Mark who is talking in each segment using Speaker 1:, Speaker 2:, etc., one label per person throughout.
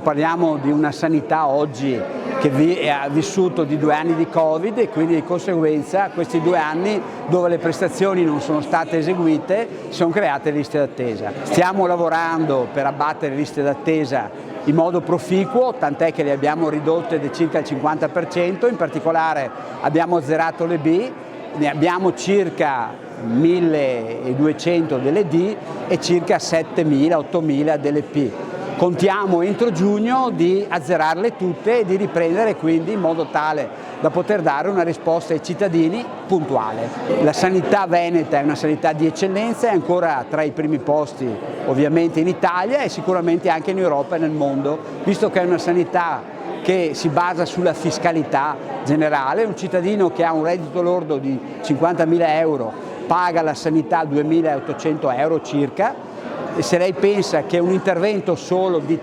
Speaker 1: parliamo di una sanità oggi che ha vissuto di 2 anni di Covid e quindi di conseguenza questi 2 anni dove le prestazioni non sono state eseguite si sono create liste d'attesa. Stiamo lavorando per abbattere le liste d'attesa in modo proficuo, tant'è che le abbiamo ridotte di circa il 50%, in particolare abbiamo azzerato le B, ne abbiamo circa 1200 delle D e circa 7000-8000 delle P. Contiamo entro giugno di azzerarle tutte e di riprendere quindi in modo tale da poter dare una risposta ai cittadini puntuale. La sanità veneta è una sanità di eccellenza, è ancora tra i primi posti ovviamente in Italia e sicuramente anche in Europa e nel mondo, visto che è una sanità che si basa sulla fiscalità generale. Un cittadino che ha un reddito lordo di 50.000 euro paga la sanità 2.800 euro circa. E se lei pensa che un intervento solo di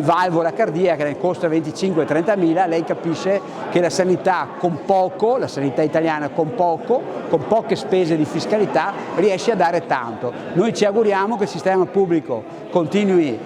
Speaker 1: valvola cardiaca ne costa 25-30.000, lei capisce che la sanità con poco, la sanità italiana con poche spese di fiscalità riesce a dare tanto. Noi ci auguriamo che il sistema pubblico continui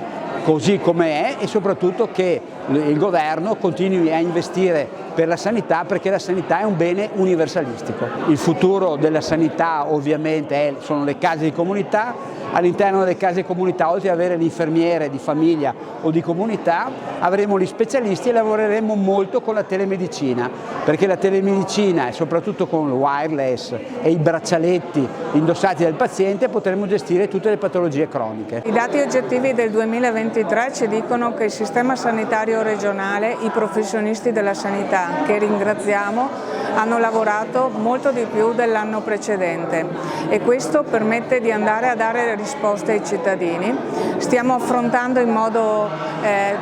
Speaker 1: così come è e soprattutto che il governo continui a investire per la sanità, perché la sanità è un bene universalistico. Il futuro della sanità ovviamente sono le case di comunità. All'interno delle case di comunità, oltre ad avere l'infermiere di famiglia o di comunità, avremo gli specialisti e lavoreremo molto con la telemedicina, perché la telemedicina e soprattutto con il wireless e i braccialetti indossati dal paziente potremo gestire tutte le patologie croniche.
Speaker 2: I dati oggettivi del 2023 ci dicono che il sistema sanitario regionale, i professionisti della sanità, che ringraziamo, hanno lavorato molto di più dell'anno precedente e questo permette di andare a dare risposte ai cittadini. Stiamo affrontando in modo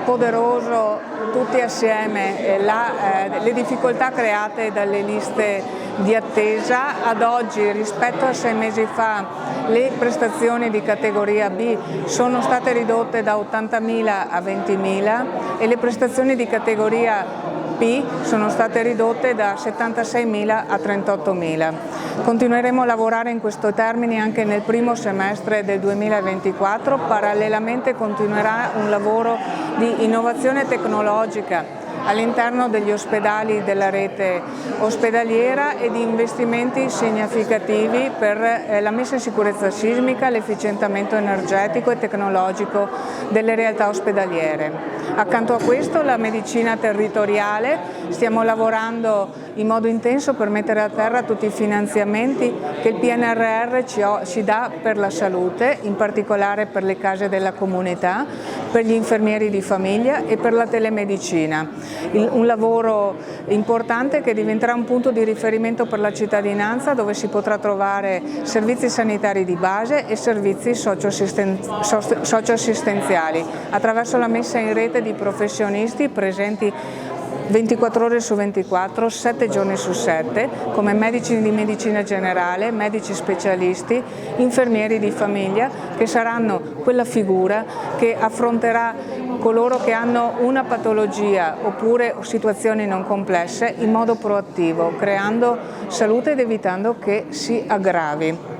Speaker 2: poderoso tutti assieme le difficoltà create dalle liste di attesa. Ad oggi, rispetto a 6 mesi fa, le prestazioni di categoria B sono state ridotte da 80.000 a 20.000 e le prestazioni di categoria P sono state ridotte da 76.000 a 38.000. Continueremo a lavorare in questo termine anche nel primo semestre del 2024, parallelamente continuerà un lavoro di innovazione tecnologica all'interno degli ospedali della rete ospedaliera e di investimenti significativi per la messa in sicurezza sismica, l'efficientamento energetico e tecnologico delle realtà ospedaliere. Accanto a questo la medicina territoriale, stiamo lavorando in modo intenso per mettere a terra tutti i finanziamenti che il PNRR ci dà per la salute, in particolare per le case della comunità, per gli infermieri di famiglia e per la telemedicina. Un lavoro importante che diventerà un punto di riferimento per la cittadinanza, dove si potrà trovare servizi sanitari di base e servizi socioassistenziali attraverso la messa in rete di professionisti presenti 24 ore su 24, 7 giorni su 7, come medici di medicina generale, medici specialisti, infermieri di famiglia, che saranno quella figura che affronterà coloro che hanno una patologia oppure situazioni non complesse in modo proattivo, creando salute ed evitando che si aggravi.